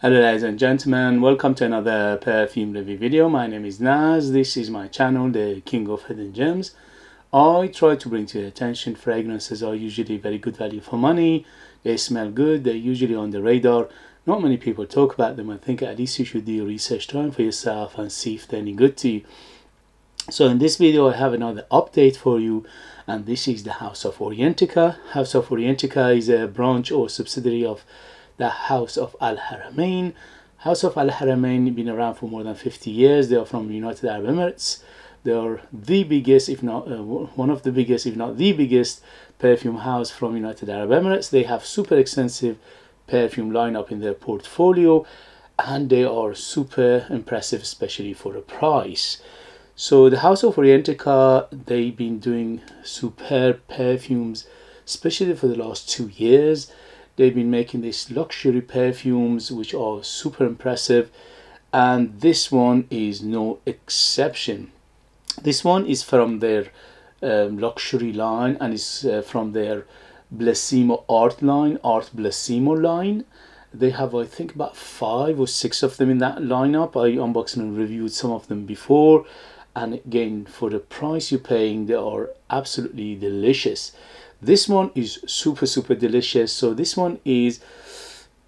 Hello ladies and gentlemen, welcome to another perfume review video. My name is Naz. This is my channel, the King of Hidden Gems. I try to bring to your attention fragrances are usually very good value for money. They smell good, they're usually on the radar. Not many people talk about them. I think at least you should do your research time for yourself and see if they're any good to you. So in this video I have another update for you, and this is the House of Orientica. House of Orientica is a branch or subsidiary of the House of Al Haramain. House of Al Haramain been around for more than 50 years. They are from United Arab Emirates. They are the biggest, if not one of the biggest, if not the biggest perfume house from United Arab Emirates. They have super extensive perfume lineup in their portfolio, and they are super impressive, especially for a price. So the House of Orientica, they've been doing superb perfumes, especially for the last 2 years. They've been making these luxury perfumes which are super impressive, and this one is no exception. This one is from their luxury line, and is from their Bellissimo art line, Art Bellissimo line. They have, I think, about 5 or 6 of them in that lineup. I unboxed and reviewed some of them before, and again, for the price you're paying, they are absolutely delicious. This one is super delicious. So this one is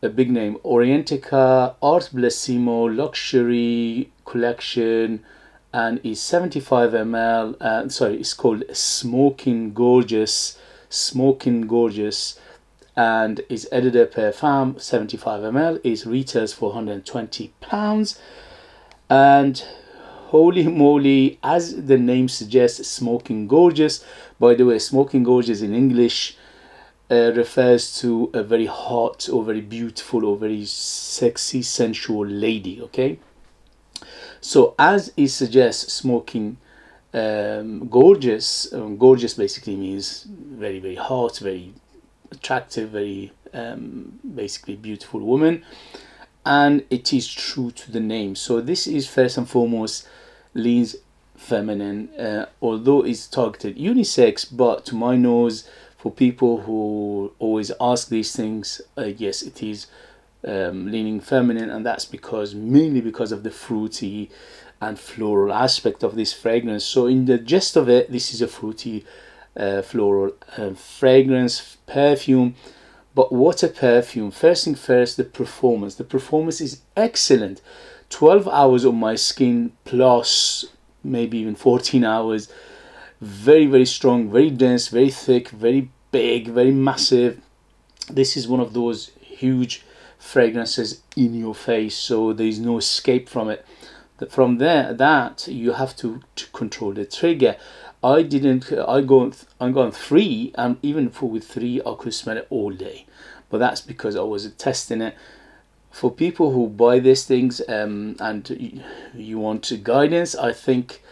a big name, Orientica Arte Bellissimo Luxury Collection, and is 75 ml. Sorry, it's called Smokin Gorgeous, and is edited Perfume 75 ml. Is retails for £120, and holy moly, as the name suggests, Smokin Gorgeous. By the way, Smokin Gorgeous in English refers to a very hot or very beautiful or very sexy, sensual lady, okay? So as it suggests, Smokin Gorgeous, gorgeous basically means very hot, very attractive, very basically beautiful woman, and it is true to the name. So this is first and foremost leans feminine, although it's targeted unisex, but to my nose, for people who always ask these things, yes, it is leaning feminine, and that's mainly because of the fruity and floral aspect of this fragrance. So in the gist of it, this is a fruity floral fragrance perfume. But what a perfume. First thing first, the performance is excellent. 12 hours on my skin, plus maybe even 14 hours. Very strong, very dense, very thick, very big, very massive. This is one of those huge fragrances in your face, so there is no escape from it. From that you have to control the trigger. I gone 3, and even with 3 I could smell it all day, but that's because I was testing it. For people who buy these things and you want guidance, I think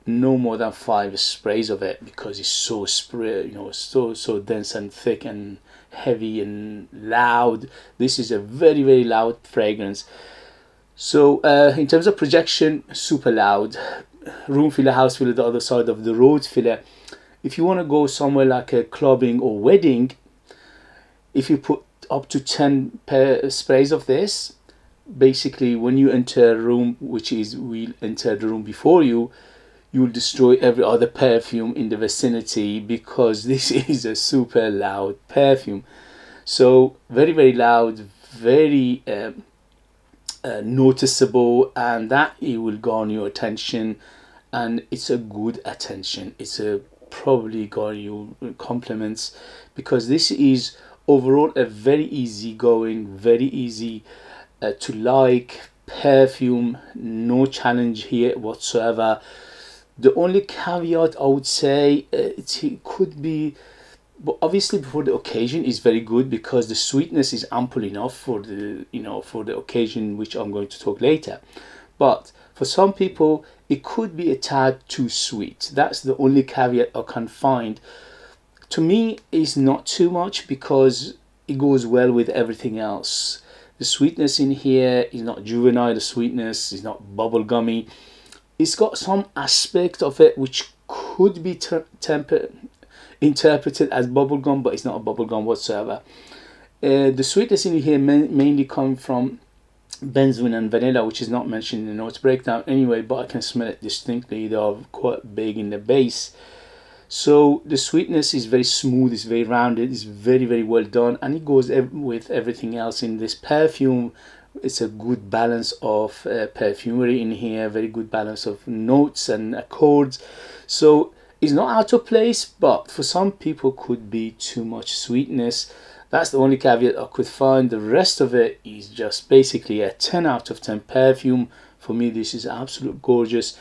no more than 5 sprays of it, because it's so so dense and thick and heavy and loud. This is a very loud fragrance. So in terms of projection, super loud. Room filler, house filler, the other side of the road filler. If you want to go somewhere like a clubbing or wedding, if you put up to 10 sprays of this, basically when you enter a room, which is we'll enter the room before you, you'll destroy every other perfume in the vicinity, because this is a super loud perfume. So very loud, very noticeable, and that it will garner your attention, and it's a good attention. It's a probably garner your compliments, because this is overall a very easygoing, very easy to like perfume. No challenge here whatsoever. The only caveat I would say, it could be, but obviously for the occasion is very good, because the sweetness is ample enough for the for the occasion, which I'm going to talk later. But for some people it could be a tad too sweet. That's the only caveat I can find. To me, it's not too much, because it goes well with everything else. The sweetness in here is not juvenile. The sweetness is not bubblegummy. It's got some aspect of it which could be interpreted as bubblegum, but it's not a bubblegum whatsoever. The sweetness in here mainly comes from benzoin and vanilla, which is not mentioned in the notes breakdown anyway, but I can smell it distinctly. They are quite big in the base. So the sweetness is very smooth, it's very rounded, it's very, very well done, and it goes with everything else in this perfume. It's a good balance of perfumery in here, very good balance of notes and accords. So it's not out of place, but for some people could be too much sweetness. That's the only caveat I could find. The rest of it is just basically a 10 out of 10 perfume. For me, this is absolutely gorgeous.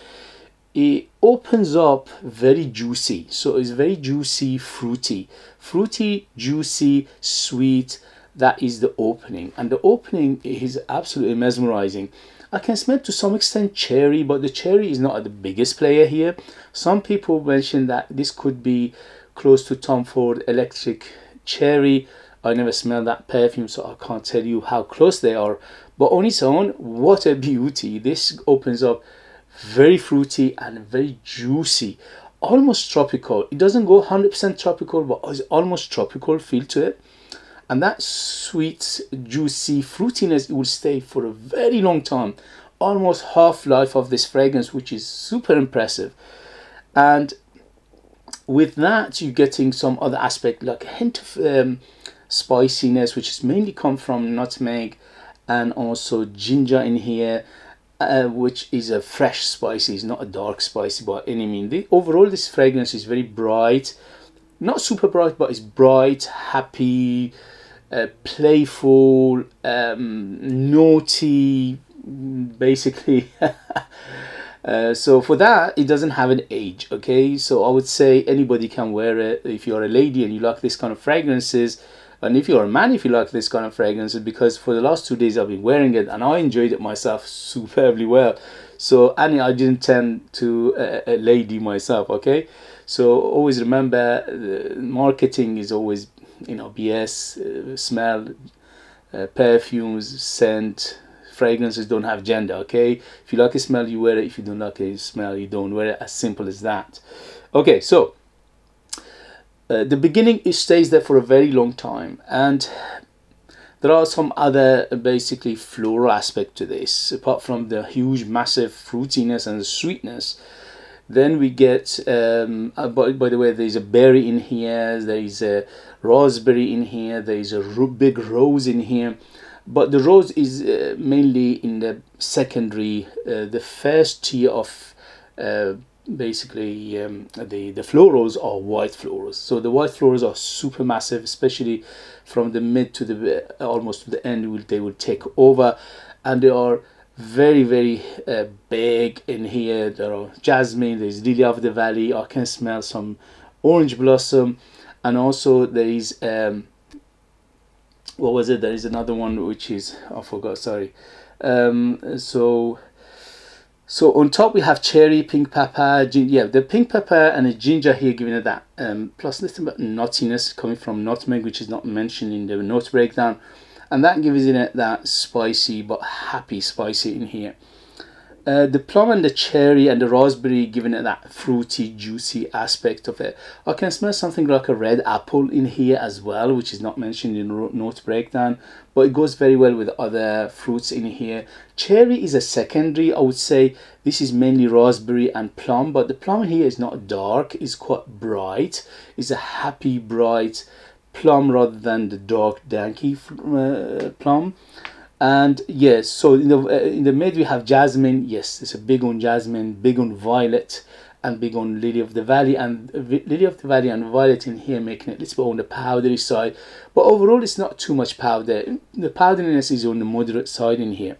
It opens up very juicy, so it's very juicy, fruity, juicy, sweet. That is the opening, and the opening is absolutely mesmerizing. I can smell to some extent cherry, but the cherry is not the biggest player here. Some people mention that this could be close to Tom Ford Electric Cherry. I never smelled that perfume, so I can't tell you how close they are, but on its own, what a beauty. This opens up very fruity and very juicy, almost tropical. It doesn't go 100% tropical, but it's almost tropical feel to it. And that sweet, juicy fruitiness, it will stay for a very long time, almost half-life of this fragrance, which is super impressive. And with that, you're getting some other aspect, like a hint of spiciness, which is mainly come from nutmeg and also ginger in here. Which is a fresh spicy, it's not a dark spicy by any means. Overall, this fragrance is very bright, not super bright, but it's bright, happy, playful, naughty, basically. So for that, it doesn't have an age, okay? So I would say anybody can wear it. If you're a lady and you like this kind of fragrances, and if you're a man, if you like this kind of fragrances, because for the last 2 days I've been wearing it and I enjoyed it myself superbly well. So, and I didn't tend to a lady myself, okay? So always remember, marketing is always, you know, BS. Smell, perfumes, scent, fragrances don't have gender, okay? If you like a smell, you wear it. If you don't like a smell, you don't wear it. As simple as that. Okay, so the beginning, it stays there for a very long time, and there are some other basically floral aspect to this. Apart from the huge massive fruitiness and the sweetness, then we get by the way, there's a berry in here, there is a raspberry in here, there is a big rose in here, but the rose is mainly in the secondary. The first tier of basically the florals are white florals. So the white florals are super massive, especially from the mid to the almost to the end. They will take over, and they are very, very big in here. There are jasmine, there's lily of the valley, I can smell some orange blossom, and also there is what was it, there is another one which is, I forgot, sorry. So on top we have cherry, pink pepper, yeah, the pink pepper and the ginger here giving it that plus little bit nuttiness coming from nutmeg, which is not mentioned in the note breakdown, and that gives it that spicy but happy spicy in here. The plum and the cherry and the raspberry giving it that fruity, juicy aspect of it. I can smell something like a red apple in here as well, which is not mentioned in the note breakdown, but it goes very well with other fruits in here. Cherry is a secondary, I would say. This is mainly raspberry and plum, but the plum here is not dark, it's quite bright. It's a happy, bright plum rather than the dark, danky plum. And yes, so in the mid we have jasmine. Yes, it's a big on jasmine, big on violet, and big on lily of the valley. And lily of the valley and violet in here making it a little bit on the powdery side, but overall it's not too much powder. The powderiness is on the moderate side in here.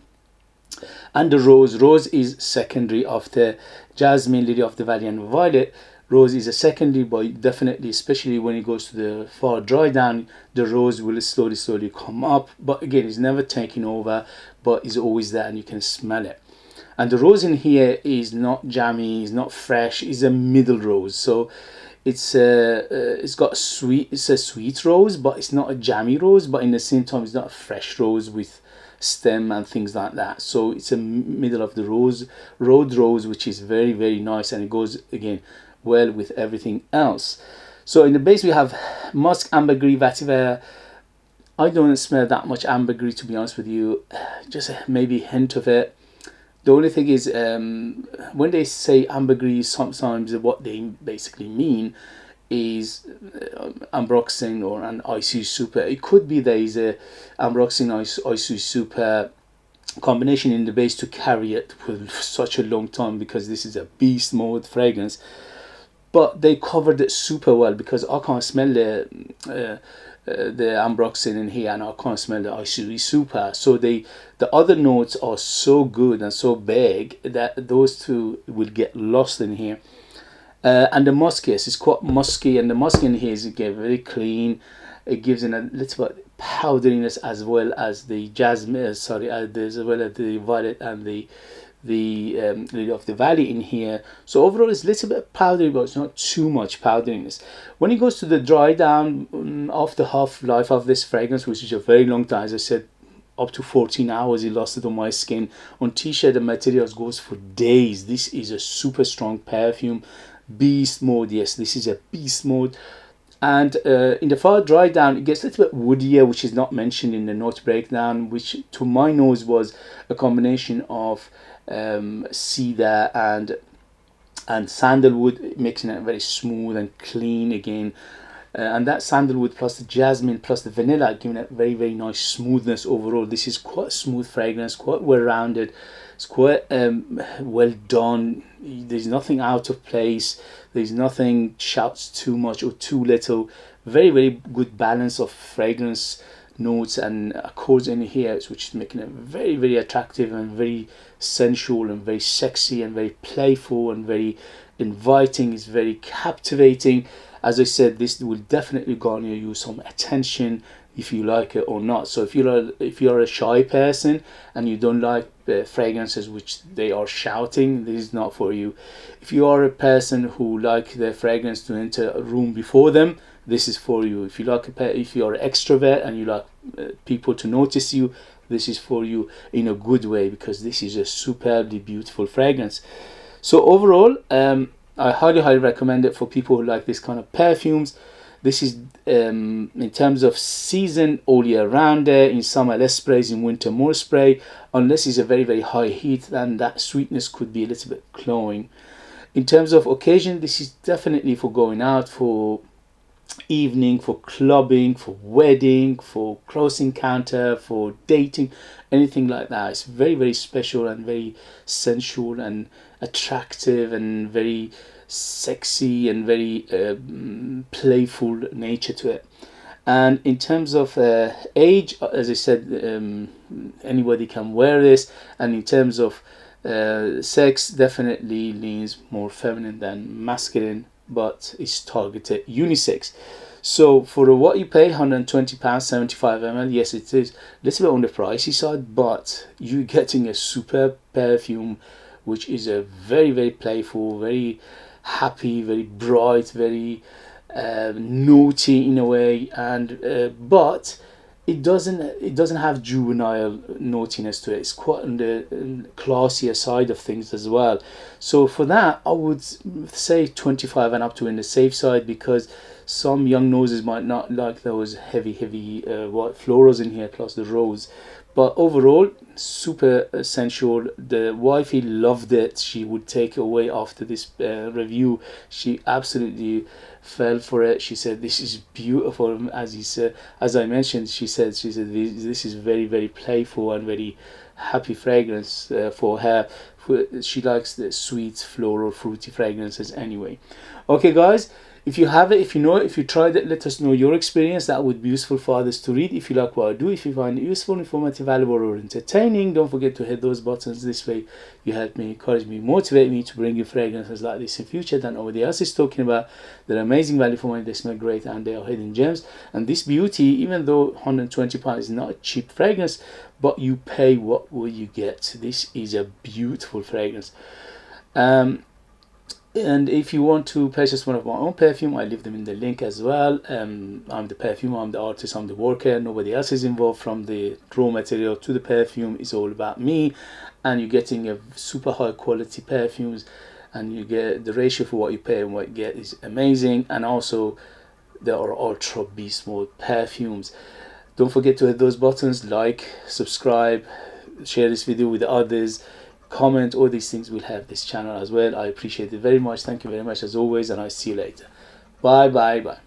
And the rose is secondary after jasmine, lily of the valley, and violet. Rose is a secondary, but definitely, especially when it goes to the far dry down, the rose will slowly come up. But again, it's never taking over, but it's always there and you can smell it. And the rose in here is not jammy, it's not fresh, it's a middle rose. So it's got sweet, it's a sweet rose, but it's not a jammy rose, but in the same time it's not a fresh rose with stem and things like that. So it's a middle of the road rose, which is very, very nice, and it goes again well with everything else. So in the base we have musk, ambergris, vetiver, I don't smell that much ambergris, to be honest with you. Just maybe a hint of it. The only thing is, when they say ambergris, sometimes what they basically mean is ambroxan or an IC super. It could be there is a ambroxan IC super combination in the base to carry it for such a long time, because this is a beast mode fragrance. But they covered it super well, because I can't smell the ambroxan in here, and I can't smell the IC super. So the other notes are so good and so big that those two will get lost in here. And the musk, yes, it's quite musky, and the musk in here is very clean. It gives in a little bit powderiness, as well as the jasmine, as well as the violet and the lily of the valley in here. So overall it's a little bit powdery, but it's not too much powderiness. When it goes to the dry down, of the half-life of this fragrance, which is a very long time, as I said, up to 14 hours it lasted on my skin. On t-shirt the materials goes for days. This is a super strong perfume. Beast mode, yes, this is a beast mode. And in the far dry down it gets a little bit woodier, which is not mentioned in the note breakdown, which to my nose was a combination of cedar and sandalwood, making it very smooth and clean again. And that sandalwood plus the jasmine plus the vanilla giving it very, very nice smoothness overall. This is quite a smooth fragrance, quite well rounded. It's quite well done. There's nothing out of place. There's nothing shouts too much or too little. Very, very good balance of fragrance notes and accords in here, which is making it very, very attractive and very sensual and very sexy and very playful and very inviting. It's very captivating. As I said, this will definitely garner you some attention if you like it or not. So if you're a shy person and you don't like fragrances which they are shouting, this is not for you. If you are a person who like the fragrance to enter a room before them, this is for you. If you're an extrovert and you like people to notice you, this is for you in a good way, because this is a superbly beautiful fragrance. So overall, I highly recommend it for people who like this kind of perfumes. This is in terms of season, all year round. In summer less sprays, in winter more spray, unless it's a very, very high heat, then that sweetness could be a little bit cloying. In terms of occasion, this is definitely for going out, for evening, for clubbing, for wedding, for close encounter, for dating, anything like that. It's very, very special and very sensual and attractive and very sexy and very playful nature to it. And in terms of age, as I said, anybody can wear this. And in terms of sex, definitely leans more feminine than masculine, but it's targeted unisex. So for what you pay, £120, 75 ml, yes, it is a little bit on the pricey side, but you're getting a superb perfume, which is a very, very playful, very happy, very bright, very naughty in a way, and but it doesn't have juvenile naughtiness to it. It's quite on the classier side of things as well. So for that, I would say 25 and up to in the safe side, because some young noses might not like those heavy white florals in here plus the rose. But overall, super sensual. The wifey loved it. She would take it away after this review. She absolutely fell for it. She said this is beautiful. As I mentioned, she said this is very, very playful and very happy fragrance for her. She likes the sweet, floral, fruity fragrances anyway. Okay, guys. If you have it, if you know it, if you tried it, let us know your experience. That would be useful for others to read. If you like what I do, if you find it useful, informative, valuable, or entertaining, don't forget to hit those buttons. This way you help me, encourage me, motivate me to bring you fragrances like this in future that nobody else is talking about. They're amazing value for money, they smell great, and they are hidden gems. And this beauty, even though £120 is not a cheap fragrance, but you pay what will you get. This is a beautiful fragrance. And if you want to purchase one of my own perfume, I leave them in the link as well. I'm the perfumer, I'm the artist, I'm the worker. Nobody else is involved. From the raw material to the perfume, it's all about me. And you're getting a super high quality perfumes, and you get the ratio for what you pay and what you get is amazing. And also there are ultra beast mode perfumes. Don't forget to hit those buttons, like, subscribe, share this video with others, comment. All these things will help this channel as well. I appreciate it very much. Thank you very much as always, and I'll see you later. Bye bye bye.